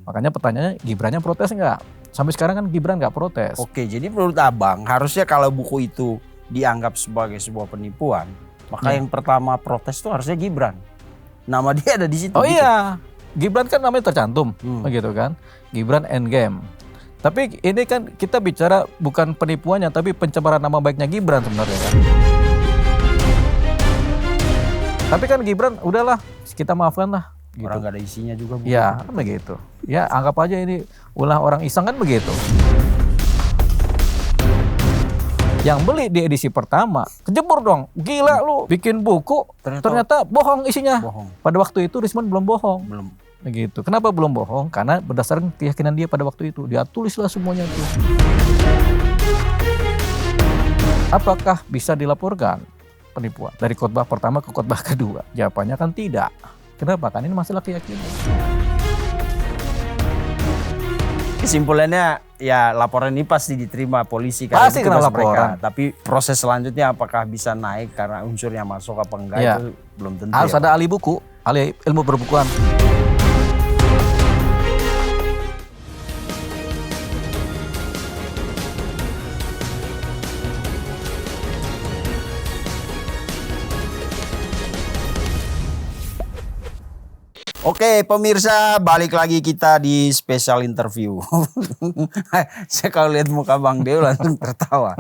Makanya pertanyaannya Gibrannya protes nggak? Sampai sekarang kan Gibran nggak protes. Oke, jadi menurut Abang harusnya kalau buku itu dianggap sebagai sebuah penipuan, maka yang pertama protes itu harusnya Gibran. Nama dia ada di situ. Oh gitu. iya, Gibran kan namanya tercantum, begitu kan? Gibran Endgame. Tapi ini kan kita bicara bukan penipuannya, tapi pencemaran nama baiknya Gibran sebenarnya kan. Tapi kan Gibran udahlah, kita maafkan lah. Gitu. Orang gak ada isinya juga. Bu. Ya, kan begitu. Ya, anggap aja ini ulah orang iseng kan begitu. Yang beli di edisi pertama, kejebur dong. Gila lu, bikin buku, ternyata bohong isinya. Bohong. Pada waktu itu Rismon belum bohong. Belum. Begitu. Kenapa belum bohong? Karena berdasarkan keyakinan dia pada waktu itu. Dia tulislah semuanya itu. Apakah bisa dilaporkan penipuan? Dari khotbah pertama ke khotbah kedua? Jawabannya kan tidak. Kenapa? Kan ini masalah keyakinan. Kesimpulannya ya laporan ini pasti diterima polisi karena Pasti itu tugas kena laporan. mereka. Tapi proses selanjutnya apakah bisa naik karena unsurnya masuk apa enggak Ya. itu belum tentu. Harus ya, ada Pak. ahli buku, ahli ilmu perbukuan. Oke pemirsa, balik lagi kita di special interview. Saya kalau lihat muka Bang Deo langsung tertawa.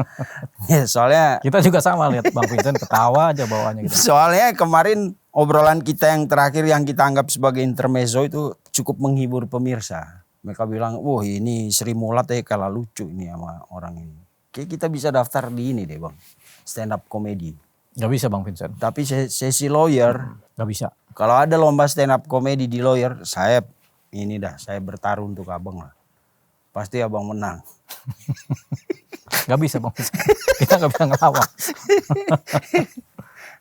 Ya, soalnya Kita juga sama lihat Bang Vincent ketawa aja bawaannya gitu. soalnya kemarin obrolan kita yang terakhir yang kita anggap sebagai intermezzo itu cukup menghibur pemirsa. Mereka bilang, wah ini Sri Mulat kalah lucu ini sama orang ini. Kayak kita bisa daftar di ini deh Bang, stand up comedy. Gak bisa Bang Vincent, Tapi sesi lawyer, gak bisa. kalau ada lomba stand up comedy di lawyer, saya bertaruh untuk abang lah. Pasti abang menang. Gak bisa Bang Vincent, kita gak bisa ngelawan.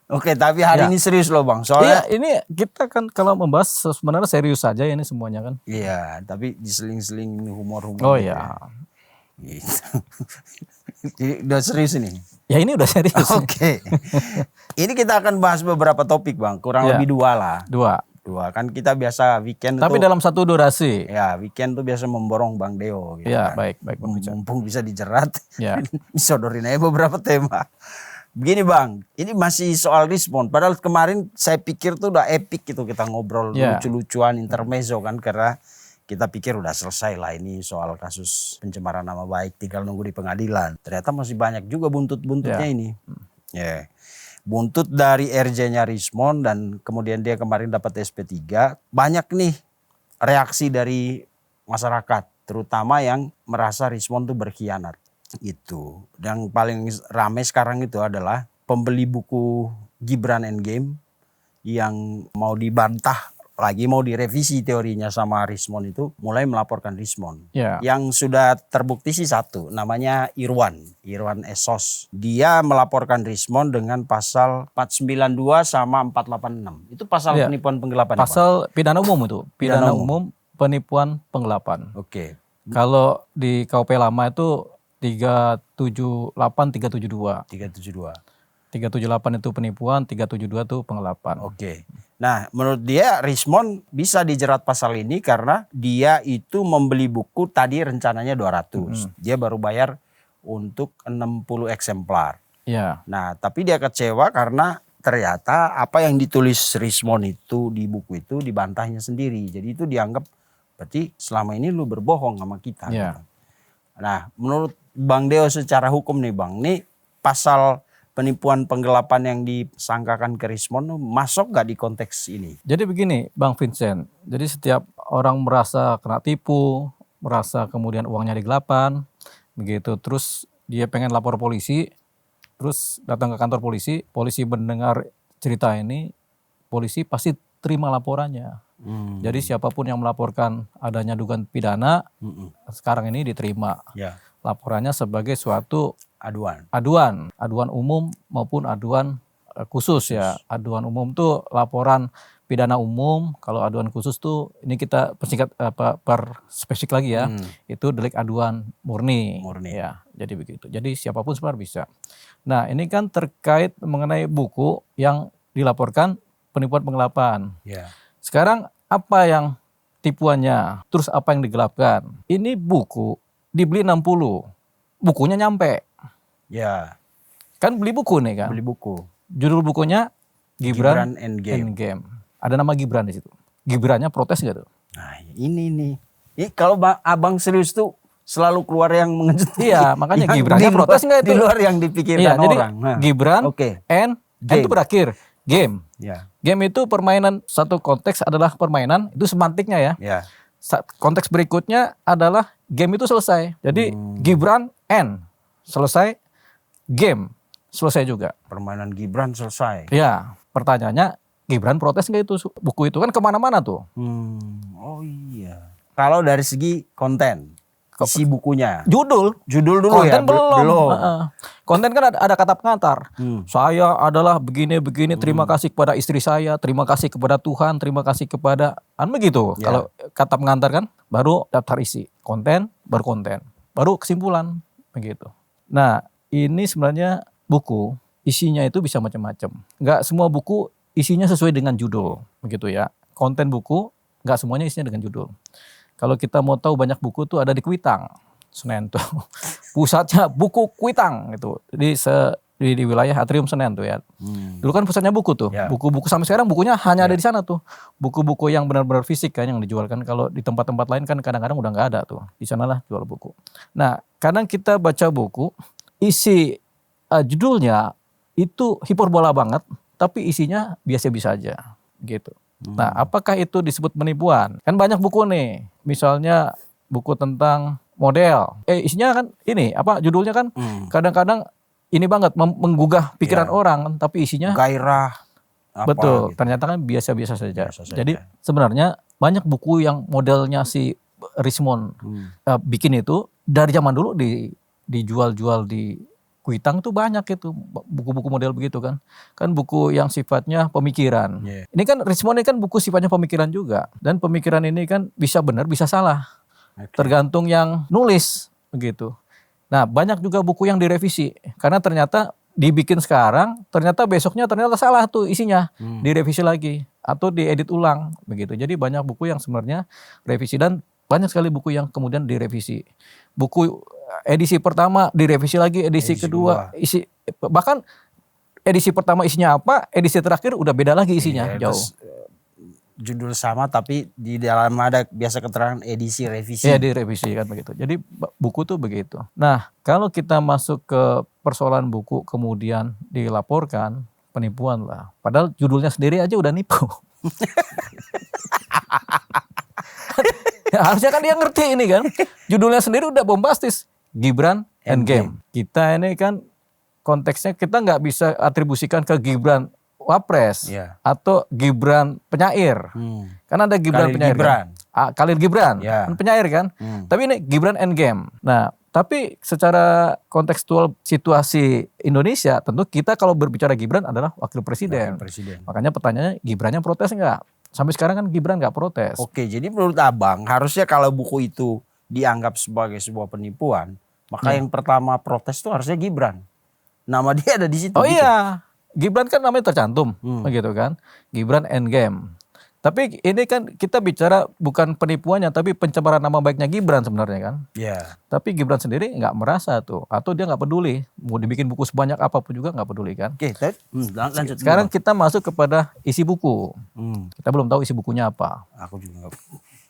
Oke, tapi hari Ya. ini serius loh Bang. Iya, Soalnya ini kita kan kalau membahas sebenarnya serius saja ini semuanya kan. iya, tapi diseling-seling humor-humor. Oh gitu ya, ya. Gitu. Jadi udah serius ini. ya ini udah serius. Oke. Ini kita akan bahas beberapa topik Bang, kurang Ya. lebih 2 lah. Dua. 2 kan kita biasa weekend Tapi tuh. dalam satu durasi. Ya, weekend tuh biasa memborong Bang Deo gitu Ya, kan. baik Bang Vincent. Mumpung bisa dijerat. Ya. Disodorin aja beberapa tema. Begini Bang, ini masih soal respon. Padahal kemarin saya pikir tuh udah epic gitu kita ngobrol Ya. lucu-lucuan intermezzo kan. Karena kita pikir udah selesai lah ini soal kasus pencemaran nama baik. Tinggal nunggu di pengadilan. Ternyata masih banyak juga buntut-buntutnya Ya. ini. Ya. Buntut dari RJ-nya Rismon dan kemudian dia kemarin dapat SP3. Banyak nih reaksi dari masyarakat. Terutama yang merasa Rismon tuh berkhianat. Itu. Yang paling ramai sekarang itu adalah pembeli buku Gibran Endgame yang mau dibantah lagi, mau direvisi teorinya sama Rismon itu, mulai melaporkan Rismon. Ya. Yang sudah terbukti sih satu, namanya Irwan Esos. Dia melaporkan Rismon dengan pasal 492 sama 486. Itu pasal Ya. penipuan penggelapan. ya, Pak? Pasal pidana umum itu, pidana Pidana umum penipuan penggelapan. Oke. Kalau di KUP lama itu 378, 372. 372. 378 itu penipuan, 372 itu penggelapan. Oke. Nah, menurut dia Rismon bisa dijerat pasal ini karena dia itu membeli buku tadi rencananya 200. Dia baru bayar untuk 60 eksemplar. Ya. Nah, tapi dia kecewa karena ternyata apa yang ditulis Rismon itu di buku itu dibantahnya sendiri. Jadi itu dianggap berarti selama ini lu berbohong sama kita. Ya. Gitu. Nah, menurut Bang Deo secara hukum nih Bang, nih pasal penipuan penggelapan yang disangkakan ke Rismon masuk gak di konteks ini? Jadi begini Bang Vincent, jadi setiap orang merasa kena tipu, merasa kemudian uangnya digelapan, begitu, terus dia pengen lapor polisi, terus datang ke kantor polisi, polisi mendengar cerita ini, polisi pasti terima laporannya. Jadi siapapun yang melaporkan adanya dugaan pidana, sekarang ini diterima Ya. laporannya sebagai suatu Aduan. aduan umum maupun aduan khusus ya. Aduan umum tuh laporan pidana umum, kalau aduan khusus tuh ini kita persingkat per spesifik lagi ya. Itu delik aduan murni. Ya, jadi begitu. Jadi siapapun sebenarnya bisa. Nah, ini kan terkait mengenai buku yang dilaporkan penipuan penggelapan. Ya. Sekarang apa yang tipuannya, terus apa yang digelapkan. Ini buku dibeli 60, bukunya nyampe. Ya, Kan beli buku nih kan. beli buku. Judul bukunya Gibran, Gibran Endgame. Endgame. Ada nama Gibran di situ. Gibrannya protes gak tuh? Nah, ini nih. Kalau Abang serius tuh selalu keluar yang mengejutkan. Iya, makanya Yang Gibrannya di luar- protes nggak itu? Di luar yang dipikirkan Iya, jadi orang. Nah, Gibran, oke. N Game. itu berakhir. Game. Ya, Game itu permainan, satu konteks adalah permainan, itu semantiknya ya. ya. Konteks berikutnya adalah game itu selesai. Jadi Gibran N selesai, game selesai juga. Permainan Gibran selesai. Ya, pertanyaannya Gibran protes nggak itu buku itu kan kemana-mana tuh. Oh iya. Kalau dari segi konten, isi bukunya, Judul, judul dulu ya. konten belum. Belum. Heeh. Konten kan ada kata pengantar. Saya adalah begini-begini. Terima kasih kepada istri saya, terima kasih kepada Tuhan, terima kasih kepada begitu. Ya. Kalau kata pengantar kan, baru daftar isi. Konten, baru kesimpulan begitu. Nah, ini sebenarnya buku isinya itu bisa macam-macam. Nggak semua buku isinya sesuai dengan judul, begitu ya. Konten buku nggak semuanya isinya dengan judul. Kalau kita mau tahu banyak buku tuh ada di Kuitang, Senen tuh. Pusatnya buku Kuitang gitu. Di wilayah Atrium Senen tuh ya. Dulu kan pusatnya buku tuh. Ya. Buku-buku sampai sekarang bukunya hanya ada di sana tuh. Buku-buku yang benar-benar fisik kan yang dijual kan. Kalau di tempat-tempat lain kan kadang-kadang udah nggak ada tuh. Di sanalah jual buku. Nah, kadang kita baca buku isi judulnya itu hiperbola banget, tapi isinya biasa-biasa aja gitu. Nah, apakah itu disebut penipuan? Kan banyak buku nih, misalnya buku tentang model. Isinya kan ini, judulnya kan kadang-kadang ini banget menggugah pikiran Ya. orang, tapi isinya Gairah. Apa betul, gitu. ternyata kan biasa-biasa saja. Biasa saja. Jadi sebenarnya banyak buku yang modelnya si Richmond bikin itu dari zaman dulu dijual-jual di Kuitang tuh banyak itu buku-buku model begitu kan. Kan buku yang sifatnya pemikiran. Yeah. Ini kan Richmond ini kan buku sifatnya pemikiran juga. Dan pemikiran ini kan bisa benar bisa salah. Oke. Tergantung yang nulis begitu. Nah, banyak juga buku yang direvisi karena ternyata dibikin sekarang, ternyata besoknya ternyata salah tuh isinya. Direvisi lagi atau diedit ulang begitu. Jadi banyak buku yang sebenarnya revisi dan banyak sekali buku yang kemudian direvisi. Buku edisi pertama direvisi lagi, edisi kedua, bahkan edisi pertama isinya apa, edisi terakhir udah beda lagi isinya Iya, jauh. terus, judul sama tapi di dalam ada biasa keterangan edisi revisi. Iya direvisi kan begitu. Jadi buku tuh begitu. Nah kalau kita masuk ke persoalan buku kemudian dilaporkan penipuan lah. Padahal judulnya sendiri aja udah nipu. Ya, harusnya kan dia ngerti ini kan. Judulnya sendiri udah bombastis. Gibran Endgame. Kita ini kan konteksnya kita nggak bisa atribusikan ke Gibran Wapres Iya. atau Gibran penyair. Kan ada Gibran Khalil penyair. Gibran. Kan? Khalil Gibran, Ya. kan penyair kan. Tapi ini Gibran Endgame. Nah, tapi secara kontekstual situasi Indonesia, tentu kita kalau berbicara Gibran adalah wakil presiden. Presiden. Makanya pertanyaannya Gibrannya protes nggak? Sampai sekarang kan Gibran nggak protes. Oke, jadi menurut Abang harusnya kalau buku itu dianggap sebagai sebuah penipuan, maka yang pertama protes itu harusnya Gibran. Nama dia ada di situ. Oh gitu. iya, Gibran kan namanya tercantum, begitu kan? Gibran Endgame. Tapi ini kan kita bicara bukan penipuannya, tapi pencemaran nama baiknya Gibran sebenarnya kan. Iya. Tapi Gibran sendiri nggak merasa tuh, atau dia nggak peduli. Mau dibikin buku sebanyak apapun juga nggak peduli kan. Oke, lanjut. Sekarang kita masuk kepada isi buku. Hmm, Kita belum tahu isi bukunya apa. aku juga nggak.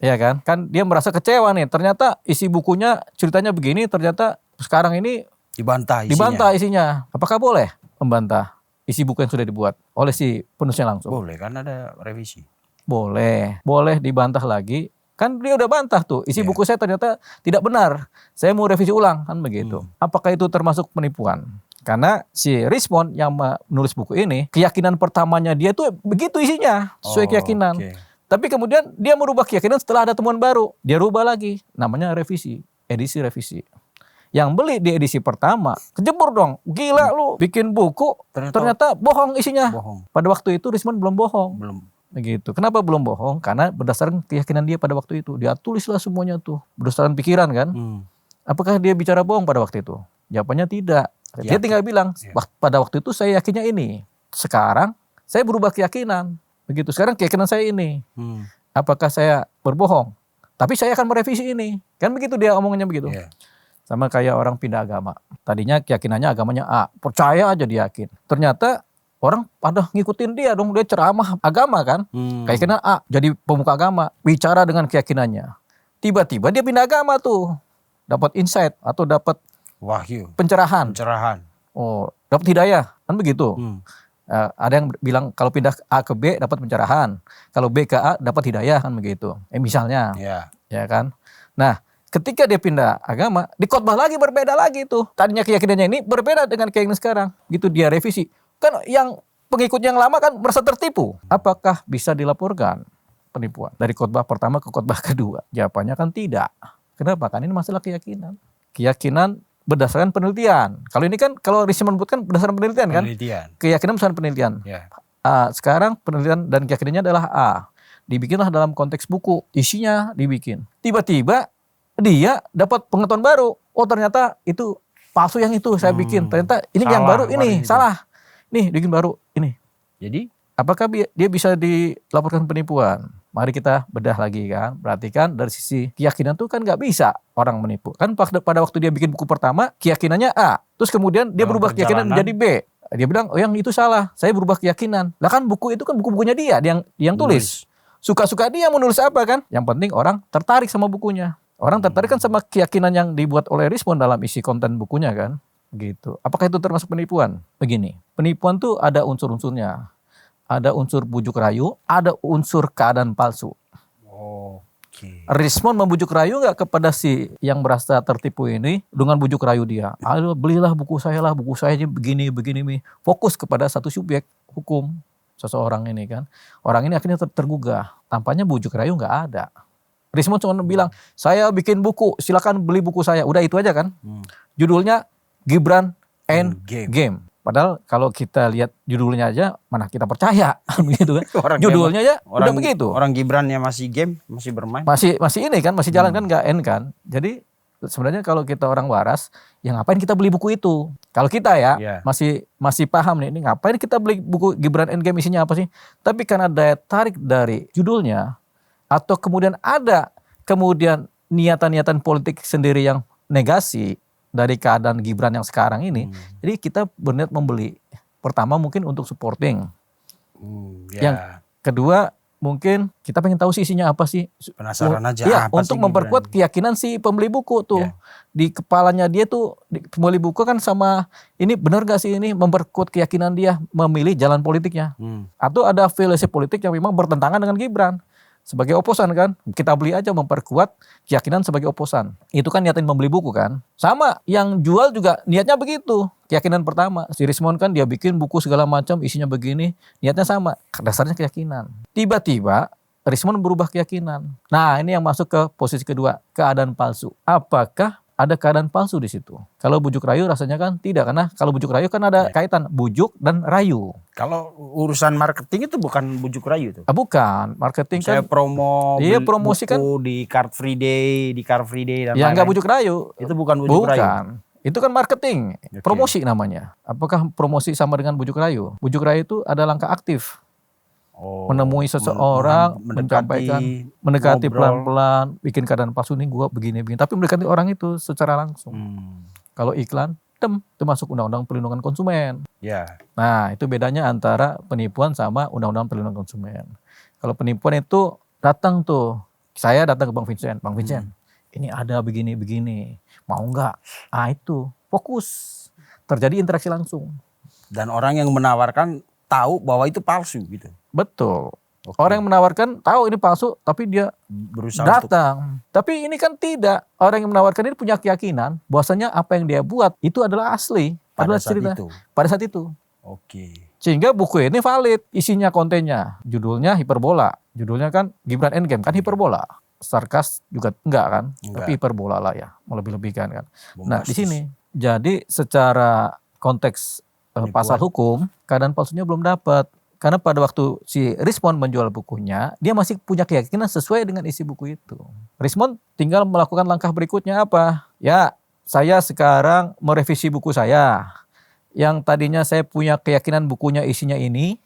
Iya kan? Kan dia merasa kecewa nih. Ternyata isi bukunya ceritanya begini, ternyata sekarang ini Dibantah isinya. dibantah isinya. Apakah boleh membantah isi buku yang sudah dibuat oleh si penulisnya langsung? Boleh kan ada revisi. Boleh dibantah lagi. Kan dia udah bantah tuh, isi buku saya ternyata tidak benar. Saya mau revisi ulang, kan begitu. Apakah itu termasuk penipuan? Karena si Richmond yang menulis buku ini, keyakinan pertamanya dia tuh begitu isinya, sesuai keyakinan. Oke. Tapi kemudian dia merubah keyakinan setelah ada temuan baru. Dia rubah lagi, namanya revisi, edisi revisi. Yang beli di edisi pertama, kejebur dong. Gila lu, bikin buku, ternyata bohong isinya. Bohong. Pada waktu itu Richmond belum bohong. Belum. Begitu. Kenapa belum bohong? Karena berdasarkan keyakinan dia pada waktu itu. Dia tulislah semuanya tuh. Berdasarkan pikiran kan. Apakah dia bicara bohong pada waktu itu? Jawabannya tidak. Dia tinggal bilang, pada waktu itu saya yakinnya ini. Sekarang saya berubah keyakinan. Begitu. Sekarang keyakinan saya ini. Apakah saya berbohong? Tapi saya akan merevisi ini. Kan begitu dia omongannya begitu. Iya. Sama kayak orang pindah agama. Tadinya keyakinannya agamanya A. Percaya aja dia yakin. Ternyata orang pada ngikutin dia dong. Dia ceramah agama kan. Keyakinan A. Jadi pemuka agama. Bicara dengan keyakinannya. Tiba-tiba dia pindah agama tuh. Dapat insight atau dapat Wahyu. pencerahan. Pencerahan. Oh, dapat hidayah. Kan begitu. Ada yang bilang kalau pindah A ke B dapat pencerahan. Kalau B ke A dapat hidayah kan begitu. Misalnya. Ya. Ya kan. Nah, ketika dia pindah agama, di khotbah lagi berbeda lagi tuh. Tadinya keyakinannya ini berbeda dengan keyakinan sekarang. Gitu dia revisi. Kan yang pengikut yang lama kan merasa tertipu. Apakah bisa dilaporkan penipuan dari khotbah pertama ke khotbah kedua? Jawabannya kan tidak. Kenapa? Kan ini masalah keyakinan. Keyakinan berdasarkan penelitian. Kalau ini kan, kalau Richmond menyebutkan berdasarkan penelitian kan? Penelitian. Keyakinan berdasarkan penelitian. Ya. Sekarang penelitian dan keyakinannya adalah A. Dibikinlah dalam konteks buku. Isinya dibikin. Tiba-tiba dia dapat pengetahuan baru. Oh ternyata itu palsu yang itu saya bikin. Ternyata ini yang baru ini. Salah. Nih bikin baru ini. Jadi apakah dia bisa dilaporkan penipuan? Mari kita bedah lagi kan. Perhatikan dari sisi keyakinan tuh kan nggak bisa orang menipu. Kan pada waktu dia bikin buku pertama keyakinannya A. Terus kemudian dia berubah keyakinan menjadi B. Dia bilang oh yang itu salah. Saya berubah keyakinan. Lah kan buku itu kan buku-bukunya dia yang tulis. Suka-suka dia menulis apa kan. Yang penting orang tertarik sama bukunya. Orang tertarik kan sama keyakinan yang dibuat oleh Richmond dalam isi konten bukunya kan. Gitu. Apakah itu termasuk penipuan? Begini. Penipuan tuh ada unsur-unsurnya. Ada unsur bujuk rayu, ada unsur keadaan palsu. Oke. Richmond membujuk rayu nggak kepada si yang merasa tertipu ini dengan bujuk rayu dia. Ayo belilah buku saya lah, buku saya begini. Fokus kepada satu subjek hukum seseorang ini kan. Orang ini akhirnya tergugah. Tampaknya bujuk rayu nggak ada. Richmond cuma bilang, saya bikin buku, silakan beli buku saya. Udah itu aja kan. Judulnya Gibran and Game. Padahal kalau kita lihat judulnya aja, mana kita percaya, begitu kan? Judulnya aja udah begitu. Orang Gibrannya masih game, masih bermain. Masih ini kan, masih jalan kan, nggak end kan. Jadi sebenarnya kalau kita orang waras, ya ngapain kita beli buku itu? Kalau kita ya masih paham nih, ini ngapain kita beli buku Gibran and Game isinya apa sih? Tapi karena daya tarik dari judulnya, atau kemudian ada niatan-niatan politik sendiri yang negasi dari keadaan Gibran yang sekarang ini, jadi kita berniat membeli. Pertama mungkin untuk supporting. Yang kedua mungkin kita pengen tahu sih isinya apa sih. Penasaran aja. Iya, apa untuk sih memperkuat keyakinan si pembeli buku tuh. Di kepalanya dia tuh, pembeli buku kan sama ini benar gak sih ini memperkuat keyakinan dia memilih jalan politiknya. Atau ada filosofi politik yang memang bertentangan dengan Gibran. Sebagai oposan kan, kita beli aja memperkuat keyakinan sebagai oposan. Itu kan niatin membeli buku kan. Sama yang jual juga niatnya begitu. Keyakinan pertama, si Richmond kan dia bikin buku segala macam isinya begini. Niatnya sama, dasarnya keyakinan. Tiba-tiba Richmond berubah keyakinan. Nah ini yang masuk ke posisi kedua, keadaan palsu. Apakah ada keadaan palsu di situ? Kalau bujuk rayu rasanya kan tidak, karena kalau bujuk rayu kan ada kaitan bujuk dan rayu. Kalau urusan marketing itu bukan bujuk rayu tuh. Bukan, marketing Saya kan. promo, Iya promosi kan. di Car Free Day, dan Ya nggak bujuk rayu. Itu bukan bujuk rayu. Itu kan marketing, promosi namanya. Apakah promosi sama dengan bujuk rayu? Bujuk rayu itu ada langkah aktif. Menemui seseorang, mendekati pelan-pelan, bikin keadaan palsu nih gue begini. Tapi mendekati orang itu secara langsung. Kalau iklan, itu masuk Undang-Undang Perlindungan Konsumen. Nah itu bedanya antara penipuan sama Undang-Undang Perlindungan Konsumen. Kalau penipuan itu datang tuh, saya datang ke Bang Vincent, ini ada begini-begini, mau nggak? Itu fokus, terjadi interaksi langsung. Dan orang yang menawarkan tahu bahwa itu palsu gitu. Betul. Orang yang menawarkan tahu ini palsu, tapi dia berusaha datang. Tapi ini kan tidak. Orang yang menawarkan ini punya keyakinan bahwasanya apa yang dia buat itu adalah asli, adalah cerita pada saat itu. Sehingga buku ini valid, isinya kontennya, judulnya hiperbola. Judulnya kan Gibran and Game kan hiperbola. Sarkas juga enggak kan, tapi hiperbola lah ya, melebih-lebihkan kan. Nah di sini, jadi secara konteks pasal hukum, keadaan palsunya belum dapat. Karena pada waktu si Richmond menjual bukunya, dia masih punya keyakinan sesuai dengan isi buku itu. Richmond tinggal melakukan langkah berikutnya apa? Ya, saya sekarang merevisi buku saya. Yang tadinya saya punya keyakinan bukunya isinya ini,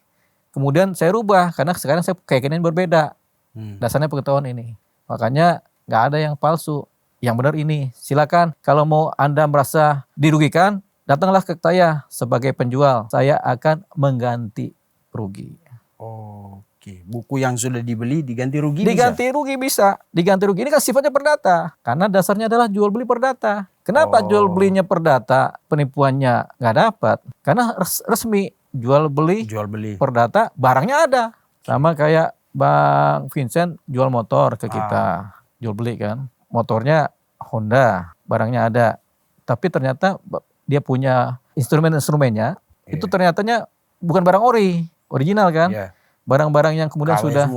kemudian saya rubah karena sekarang saya keyakinan berbeda. Dasarnya pengetahuan ini. Makanya nggak ada yang palsu. Yang benar ini. Silakan kalau mau Anda merasa dirugikan, datanglah ke saya sebagai penjual. Saya akan mengganti rugi. Oke, buku yang sudah dibeli diganti rugi Diganti rugi bisa. Diganti rugi ini kan sifatnya perdata. Karena dasarnya adalah jual beli perdata. Kenapa jual belinya perdata, penipuannya nggak dapat? Karena resmi jual beli perdata, barangnya ada. Sama kayak Bang Vincent jual motor ke kita. Jual beli kan. Motornya Honda, barangnya ada. Tapi ternyata dia punya instrumennya, itu ternyatanya bukan barang original kan. Barang-barang yang kemudian KW sudah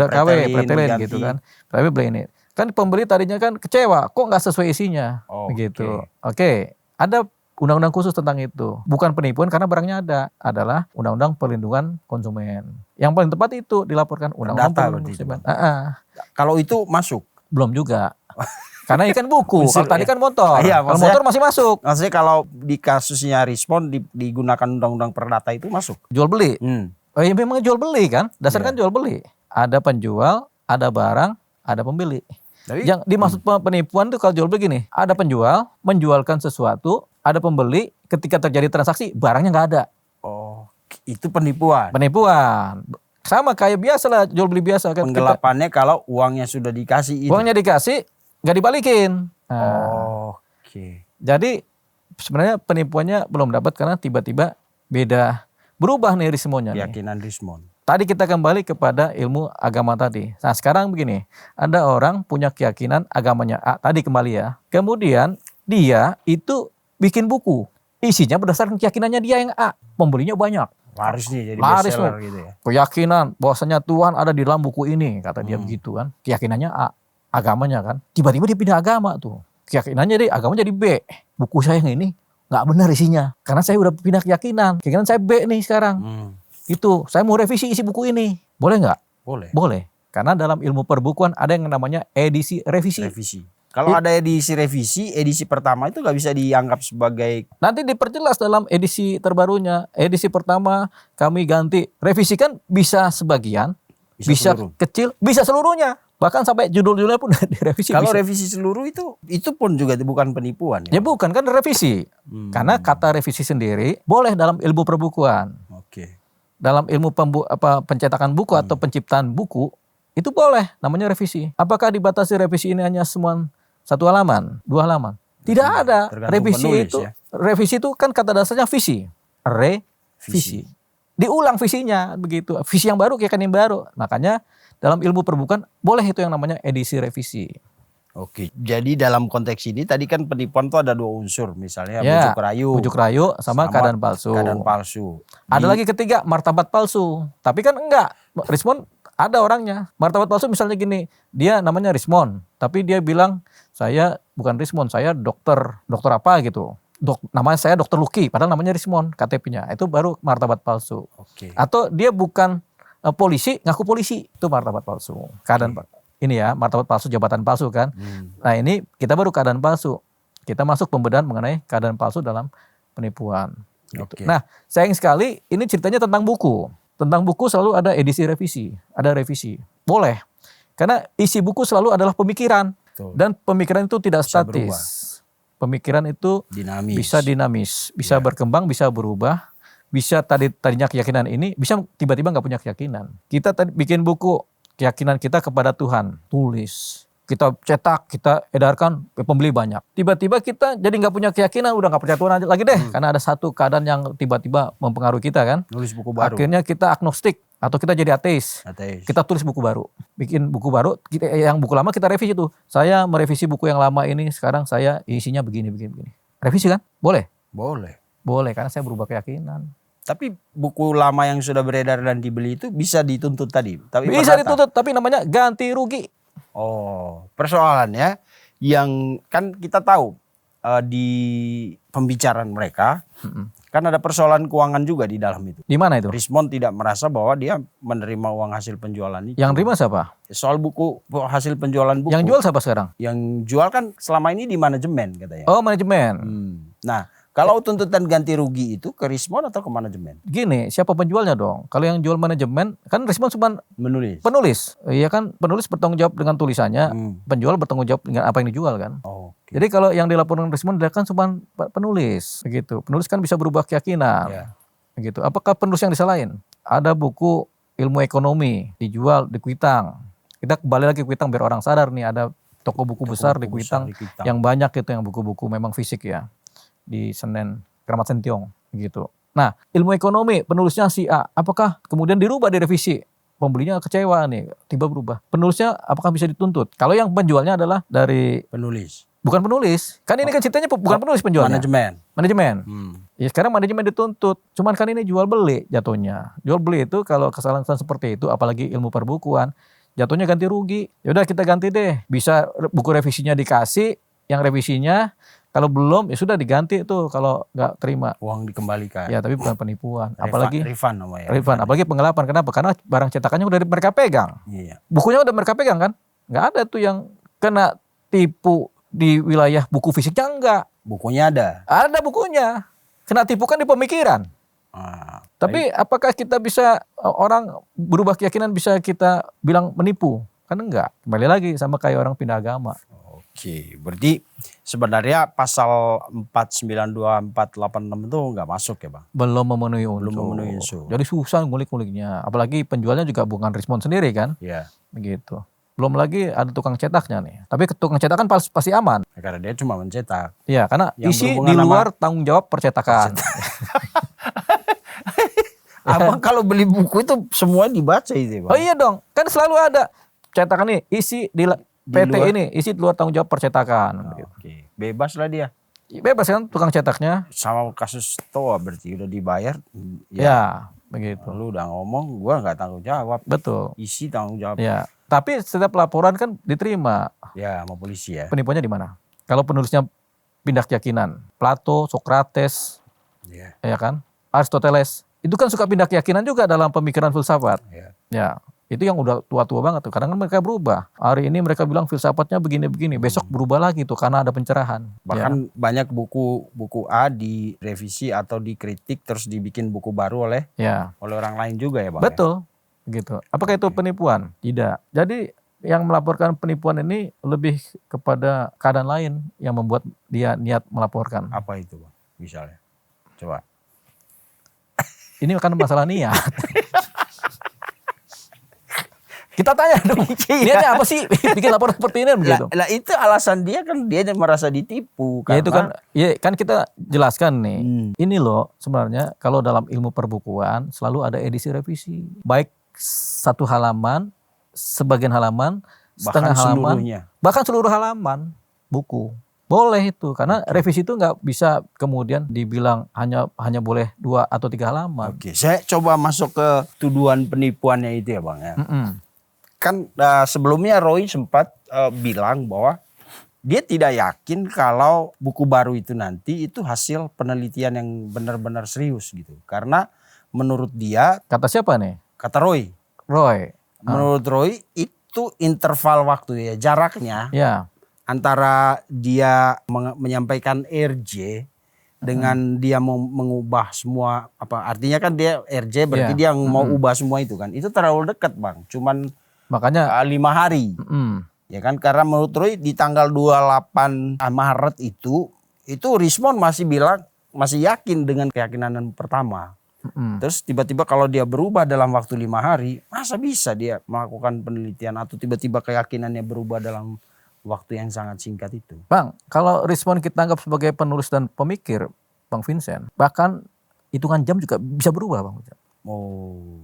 KW, pretelin gitu kan. Tapi beli ini. Kan pembeli tadinya kan kecewa, kok nggak sesuai isinya. Begitu. Oke, ada undang-undang khusus tentang itu. Bukan penipuan karena barangnya ada. Adalah undang-undang perlindungan konsumen. Yang paling tepat itu dilaporkan undang-undang perlindungan konsumen. Kalau itu masuk? Belum juga. Karena ikan buku, kalau tadi kan motor. Kalau motor masih masuk. Maksudnya kalau di kasusnya Rismon digunakan undang-undang perdata itu masuk? Jual beli. Oh ya memang jual beli kan, dasar kan jual beli. Ada penjual, ada barang, ada pembeli. Yang dimaksud penipuan itu kalau jual beli gini, ada penjual menjualkan sesuatu, ada pembeli, ketika terjadi transaksi barangnya nggak ada. Itu penipuan? Penipuan. Sama kayak biasa lah jual beli biasa kan. Penggelapannya kalau uangnya sudah dikasih itu. Uangnya dikasih, nggak dibalikin. Jadi sebenarnya penipuannya belum dapat karena tiba-tiba beda. Berubah nih Rismonnya. Keyakinan Rismon. Tadi kita kembali kepada ilmu agama tadi. Nah sekarang begini, ada orang punya keyakinan agamanya A, tadi kembali ya. Kemudian dia itu bikin buku. Isinya berdasarkan keyakinannya dia yang A. Pembelinya banyak. Laris nih jadi bestseller gitu ya. Keyakinan bahwasanya Tuhan ada di dalam buku ini, kata dia begitu kan. Keyakinannya A, agamanya kan. Tiba-tiba dia pindah agama tuh. Keyakinannya agamanya jadi B. Buku saya yang ini nggak benar isinya. Karena saya udah pindah keyakinan. Keyakinan saya B nih sekarang. Itu, saya mau revisi isi buku ini. Boleh nggak? Boleh. Karena dalam ilmu perbukuan ada yang namanya edisi revisi. Kalau ada edisi revisi, edisi pertama itu nggak bisa dianggap sebagai... Nanti diperjelas dalam edisi terbarunya. Edisi pertama kami ganti. Revisi kan bisa sebagian, bisa kecil, bisa seluruhnya. Bahkan sampai judul-judulnya pun direvisi. Kalau revisi seluruh itu pun juga bukan penipuan ya? Ya bukan, kan revisi. Karena kata revisi sendiri boleh dalam ilmu perbukuan. Dalam ilmu pencetakan buku atau penciptaan buku itu boleh namanya revisi. Apakah dibatasi revisi ini hanya semua 1 halaman, 2 halaman? Tidak ada. Revisi itu kan kata dasarnya visi. Revisi. Diulang visinya begitu. Visi yang baru keyakinan yang baru. Makanya dalam ilmu perbukuan boleh itu yang namanya edisi revisi. Jadi dalam konteks ini tadi kan penipuan itu ada 2 unsur, misalnya bujuk rayu sama keadaan palsu. Ada lagi ketiga, martabat palsu. Tapi kan enggak, Rismon ada orangnya. Martabat palsu misalnya gini, dia namanya Rismon, tapi dia bilang saya bukan Rismon, saya dokter apa gitu. Namanya saya Dokter Luki, padahal namanya Rismon KTP-nya. Itu baru martabat palsu. Atau dia bukan polisi, ngaku polisi, itu martabat palsu. Keadaan ini ya, martabat palsu, jabatan palsu kan. Nah ini kita baru keadaan palsu. Kita masuk pembedahan mengenai keadaan palsu dalam penipuan. Gitu. Nah sayang sekali ini ceritanya tentang buku. Tentang buku selalu ada edisi revisi, ada revisi. Boleh, karena isi buku selalu adalah pemikiran. Dan pemikiran itu tidak statis. Pemikiran itu bisa dinamis, bisa berkembang, bisa berubah. Bisa tadinya keyakinan ini, bisa tiba-tiba nggak punya keyakinan. Kita tadi bikin buku, keyakinan kita kepada Tuhan, tulis. Kita cetak, kita edarkan, pembeli banyak. Tiba-tiba kita jadi nggak punya keyakinan, udah nggak percaya Tuhan lagi deh. Karena ada satu keadaan yang tiba-tiba mempengaruhi kita kan. Nulis buku baru. Akhirnya kita agnostik, atau kita jadi ateis. Kita tulis buku baru. Bikin buku baru, yang buku lama kita revisi tuh. Saya merevisi buku yang lama ini, sekarang saya isinya begini. Revisi kan? Boleh? Boleh, karena saya berubah keyakinan. Tapi buku lama yang sudah beredar dan dibeli itu bisa dituntut tadi? Bisa dituntut, tapi namanya ganti rugi. Persoalannya yang kan kita tahu di pembicaraan mereka kan ada persoalan keuangan juga di dalam itu. Di mana itu? Rismon tidak merasa bahwa dia menerima uang hasil penjualan itu. Yang terima siapa? Soal buku, hasil penjualan buku. Yang jual siapa sekarang? Yang jual kan selama ini di manajemen katanya. Manajemen. Nah, Kalau tuntutan ganti rugi itu ke Rismon atau ke manajemen? Gini, siapa penjualnya dong? Kalau yang jual manajemen, kan Rismon cuma Menulis. penulis. Iya kan, penulis bertanggung jawab dengan tulisannya, Hmm. penjual bertanggung jawab dengan apa yang dijual kan. Oke. Jadi kalau yang dilaporkan Rismon dia kan cuma penulis, begitu. Penulis kan bisa berubah keyakinan, Ya. begitu. Apakah penulis yang disalahin? Ada buku ilmu ekonomi dijual di Kuitang. Kita kembali lagi ke Kuitang biar orang sadar nih, ada toko buku besar di Buku besar Kuitang di Kuitang. yang banyak itu yang buku-buku memang fisik ya, di Senen Kramat Sentiong gitu. Nah, ilmu ekonomi penulisnya si A, apakah kemudian dirubah direvisi? Pembelinya kecewa nih, tiba berubah. Penulisnya apakah bisa dituntut? Kalau yang penjualnya adalah dari Penulis. bukan penulis, kan ini kan ceritanya bukan penulis penjualnya, Manajemen. manajemen. Hmm. Ya sekarang manajemen dituntut, cuman kan ini jual beli jatuhnya. Jual beli itu kalau kesalahan seperti itu, apalagi ilmu perbukuan, jatuhnya ganti rugi. Yaudah kita ganti deh, bisa buku revisinya dikasih, yang revisinya kalau belum ya sudah diganti tuh kalau nggak terima. Uang dikembalikan. Ya tapi bukan penipuan, apalagi refund namanya. refund, apalagi penggelapan. Kenapa? Karena barang cetakannya udah mereka pegang, Iya. bukunya udah mereka pegang kan, nggak ada tuh yang kena tipu di wilayah buku fisiknya enggak. Bukunya ada. Ada bukunya. Kena tipu kan di pemikiran. Ah, Tapi apakah kita bisa orang berubah keyakinan bisa kita bilang menipu? Kan enggak. Kembali lagi sama kayak orang pindah agama. Oke, berarti sebenarnya pasal 492, 486 itu nggak masuk ya Bang? Belum memenuhi unsur. Belum memenuhi unsur. Jadi susah ngulik-nguliknya. Apalagi penjualnya juga bukan Rismon sendiri kan. Iya. Begitu. Belum lagi ada tukang cetaknya nih. Tapi tukang cetak kan pasti aman. Karena dia cuma mencetak. Iya, karena Yang isi berhubungan di sama- luar tanggung jawab percetakan. Abang kalau beli buku itu semua dibaca itu Bang? Oh iya dong, kan selalu ada cetakan nih isi di PT luar. ini, isi di luar tanggung jawab percetakan. Begitu. Oke, bebas lah dia. Bebas kan tukang cetaknya? Sama kasus Toa berarti udah dibayar. Ya, begitu. Lu udah ngomong, gua nggak tanggung jawab. Betul. Isi tanggung jawab. Ya, tapi setiap laporan kan diterima. Ya, sama polisi ya. Penipuannya di mana? Kalau penulisnya pindah keyakinan, Plato, Socrates, Iya. ya kan, Aristoteles, itu kan suka pindah keyakinan juga dalam pemikiran filsafat. Iya. Ya, itu yang udah tua-tua banget tuh. Kadang kan mereka berubah. Hari ini mereka bilang filsafatnya begini-begini, besok berubah lagi tuh karena ada pencerahan. Bahkan banyak buku A direvisi atau dikritik terus dibikin buku baru oleh Ya, orang lain juga ya Bang? betul. Gitu. Apakah itu penipuan? Tidak. Jadi yang melaporkan penipuan ini lebih kepada keadaan lain yang membuat dia niat melaporkan. Apa itu Bang? Misalnya. Coba. Ini kan masalah niat. Kita tanya dong, niatnya apa sih bikin laporan seperti ini begitu? Lah itu alasan dia kan dia merasa ditipu. Ya itu kan, karena- ya kan kita jelaskan nih. Hmm. Ini loh sebenarnya kalau dalam ilmu perbukuan selalu ada edisi revisi. Baik satu halaman, sebagian halaman, setengah bahkan halaman, seluruhnya. bahkan seluruh halaman buku. Boleh itu karena revisi itu nggak bisa kemudian dibilang hanya boleh 2 atau 3 halaman. Oke, saya coba masuk ke tuduhan penipuannya itu ya Bang ya. Mm-mm. Kan sebelumnya Roy sempat bilang bahwa dia tidak yakin kalau buku baru itu nanti itu hasil penelitian yang benar-benar serius gitu. Karena menurut dia, Kata siapa nih? kata Roy, Roy. menurut Roy itu interval waktu ya, jaraknya Ya, antara dia menyampaikan RJ dengan dia mau mengubah semua apa artinya kan dia RJ berarti dia mau ubah semua itu kan itu terlalu dekat Bang, cuman makanya 5 hari. Ya kan karena menurut Roy di tanggal 28 Maret itu Rismon masih bilang masih yakin dengan keyakinan yang pertama. Terus tiba-tiba kalau dia berubah dalam waktu 5 hari, masa bisa dia melakukan penelitian atau tiba-tiba keyakinannya berubah dalam waktu yang sangat singkat itu? Bang, kalau Rismon kita anggap sebagai penulis dan pemikir, Bang Vincent, bahkan hitungan jam juga bisa berubah, Bang. Oh,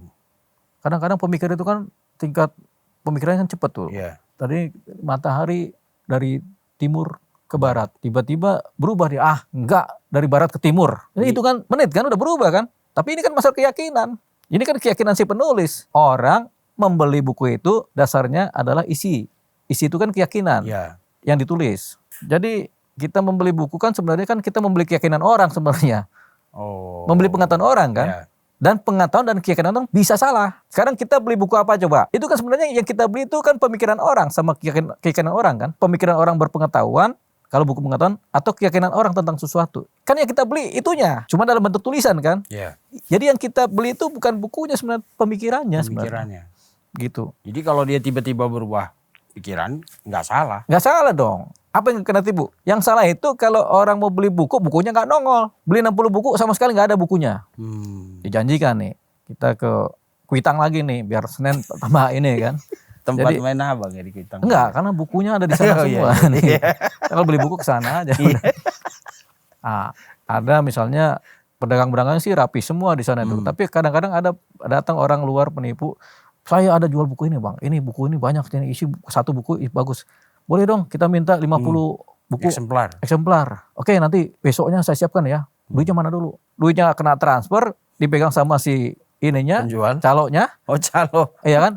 Kadang-kadang pemikir itu kan tingkat pemikirannya kan cepat tuh. iya. Tadi matahari dari timur ke barat, tiba-tiba berubah dia. Enggak, dari barat ke timur. Ini hitungan menit kan udah berubah kan? Tapi ini kan masalah keyakinan. Ini kan keyakinan si penulis. Orang membeli buku itu dasarnya adalah isi. Isi itu kan keyakinan Iya. yang ditulis. Jadi kita membeli buku kan sebenarnya kan kita membeli keyakinan orang sebenarnya. Oh. Membeli pengetahuan orang kan. Iya. Dan pengetahuan dan keyakinan orang bisa salah. Sekarang kita beli buku apa coba? Itu kan sebenarnya yang kita beli itu kan pemikiran orang sama keyakinan orang kan. Pemikiran orang berpengetahuan kalau buku pengetahuan atau keyakinan orang tentang sesuatu. Kan yang kita beli itunya, cuma dalam bentuk tulisan kan. Iya. Jadi yang kita beli itu bukan bukunya sebenarnya, pemikirannya sebenarnya. Pemikirannya. Gitu. Jadi kalau dia tiba-tiba berubah pikiran, nggak salah. Nggak salah dong. Apa yang kena tipu? Yang salah itu kalau orang mau beli buku, bukunya nggak nongol. Beli 60 buku sama sekali nggak ada bukunya. Dijanjikan nih, kita ke Kuitang lagi nih, biar Senin tambah ini kan. Tempat Jadi- main abang ya di Kuitang. Enggak, karena bukunya ada di sana Oh, iya, semua. iya. nih. Kalau beli buku ke sana aja. udah. Ah, ada misalnya pedagang-pedagangnya sih rapi semua di sana itu. Tapi kadang-kadang ada datang orang luar penipu. Saya ada jual buku ini bang. Ini buku ini banyak. Ini isi satu buku bagus. Boleh dong kita minta 50 buku eksemplar. Oke nanti besoknya saya siapkan ya. Duitnya mana dulu? Duitnya kena transfer. Dipegang sama si ininya. Penjual. Caloknya. Oh calo. Iya kan?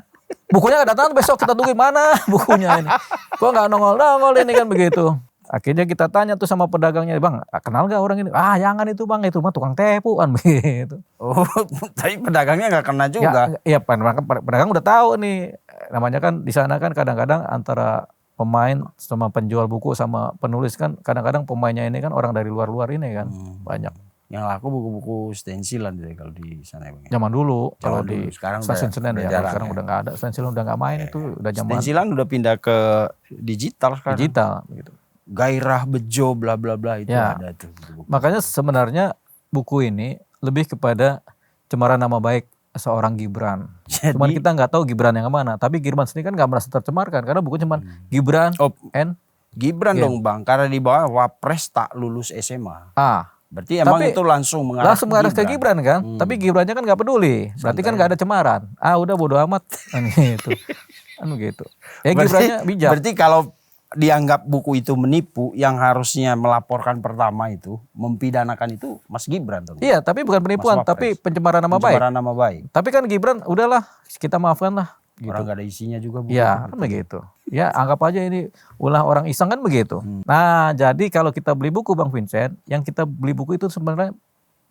Bukunya nggak datang besok kita tungguin mana bukunya ini. Kok nggak nongol ini kan begitu. Akhirnya kita tanya tuh sama pedagangnya, bang kenal nggak orang ini? Ah jangan itu bang, itu mah tukang tipu kan begitu. Oh tapi pedagangnya nggak kena juga. Iya pedagang udah tahu nih. Namanya kan di sana kan kadang-kadang antara pemain sama penjual buku sama penulis kan kadang-kadang pemainnya ini kan orang dari luar-luar ini kan banyak. Yang laku buku-buku stensilan deh kalau di sana ya bang. Zaman dulu Zaman kalau dulu, di sekarang stasiun udah Senen ya, jarang sekarang ya. udah nggak ada, stensilan udah nggak main itu udah zaman Stensilan udah pindah ke digital sekarang. digital gitu. Gairah bejo bla bla bla itu Ya. ada tuh. Buku. Makanya sebenarnya buku ini lebih kepada cemaran nama baik seorang Gibran. Jadi, Cuman kita nggak tahu Gibran yang mana. Tapi Gibran sendiri kan nggak merasa tercemarkan karena buku cuman Gibran Oh, N Gibran Iya. dong bang, karena di bawah Wapres tak lulus SMA. A. Berarti emang Tapi itu langsung mengarah Langsung mengarah ke Gibran kan. Tapi Gibrannya kan nggak peduli. Berarti kan nggak ada cemaran. Ah udah bodo amat. Kan gitu. Kan begitu. Ya Gibrannya bijak. Berarti kalau dianggap buku itu menipu, yang harusnya melaporkan pertama itu, mempidanakan itu Mas Gibran dong. Iya tapi bukan penipuan. Mas Wapres. Tapi pencemaran nama baik. Pencemaran nama baik. Tapi kan Gibran udahlah kita maafkan lah. Gitu. Orang gak ada isinya juga buku Ya itu. kan begitu. Ya anggap aja ini ulah orang iseng kan begitu. Nah jadi kalau kita beli buku Bang Vincent, yang kita beli buku itu sebenarnya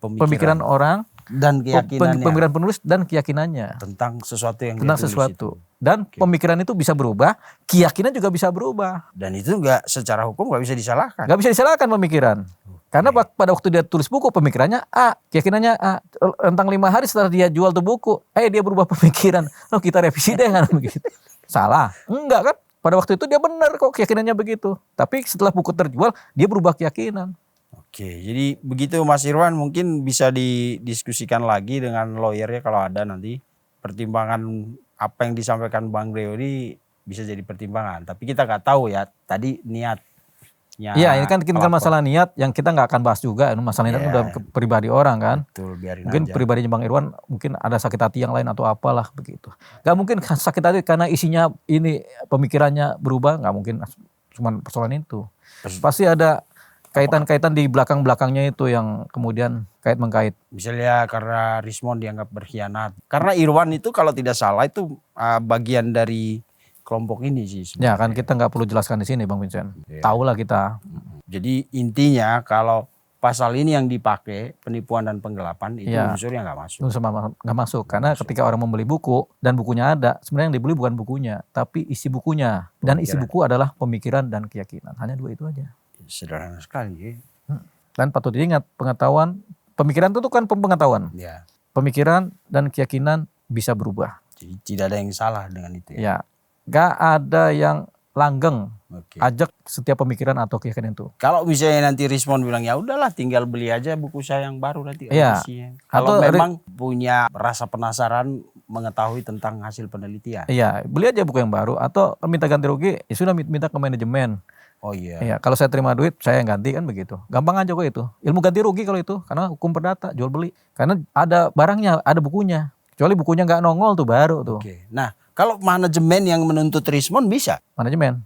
pemikiran orang, dan keyakinannya pemikiran penulis dan keyakinannya tentang sesuatu yang tentang dia tulis sesuatu. itu. Dan pemikiran itu bisa berubah, keyakinan juga bisa berubah. Dan itu nggak secara hukum nggak bisa disalahkan. Gak bisa disalahkan pemikiran. Karena pada waktu dia tulis buku pemikirannya A, keyakinannya A. Rentang 5 hari setelah dia jual tuh buku, dia berubah pemikiran. Loh kita revisi deh kan begitu. Salah? Enggak kan? Pada waktu itu dia benar kok keyakinannya begitu. Tapi setelah buku terjual dia berubah keyakinan. Oke, jadi begitu Mas Irwan, mungkin bisa didiskusikan lagi dengan lawyernya kalau ada nanti. Pertimbangan apa yang disampaikan Bang Reo ini bisa jadi pertimbangan. Tapi kita nggak tahu ya tadi niatnya. Iya ini kan masalah niat yang kita nggak akan bahas juga. Masalah niat udah pribadi orang kan. Betul, biarin Mungkin aja. pribadinya Bang Irwan mungkin ada sakit hati yang lain atau apalah begitu. Gak mungkin sakit hati karena isinya ini pemikirannya berubah, gak mungkin cuma persoalan itu. Pasti ada kaitan-kaitan di belakang-belakangnya itu yang kemudian kait-mengkait. Misalnya karena Rismon dianggap berkhianat. Karena Irwan itu kalau tidak salah itu bagian dari kelompok ini sih sebenarnya. Ya kan kita nggak perlu jelaskan di sini Bang Vincent. Tahulah kita. Jadi intinya kalau pasal ini yang dipakai penipuan dan penggelapan itu Iya. unsurnya nggak masuk. Itu sama nggak masuk karena ketika orang membeli buku dan bukunya ada, sebenarnya yang dibeli bukan bukunya, tapi isi bukunya. Dan isi buku adalah pemikiran dan keyakinan. Hanya dua itu aja. Sederhana sekali. Dan patut diingat pengetahuan, pemikiran itu kan pengetahuan. Ya. Pemikiran dan keyakinan bisa berubah. Jadi tidak ada yang salah dengan itu ya. Ya, gak ada yang langgeng Oke. ajak setiap pemikiran atau keyakinan itu. Kalau misalnya nanti Rismon bilang ya udahlah tinggal beli aja buku saya yang baru nanti. Iya. Edisinya. Kalau Atau memang punya rasa penasaran mengetahui tentang hasil penelitian. Iya, beli aja buku yang baru atau minta ganti rugi, ya sudah minta ke manajemen. Oh iya. Iya, kalau saya terima duit, saya yang ganti kan begitu. Gampang aja kok itu. Ilmu ganti rugi kalau itu, karena hukum perdata, jual beli. Karena ada barangnya, ada bukunya. Kecuali bukunya nggak nongol tuh baru tuh. Oke. Nah, kalau manajemen yang menuntut Rismon bisa. Manajemen.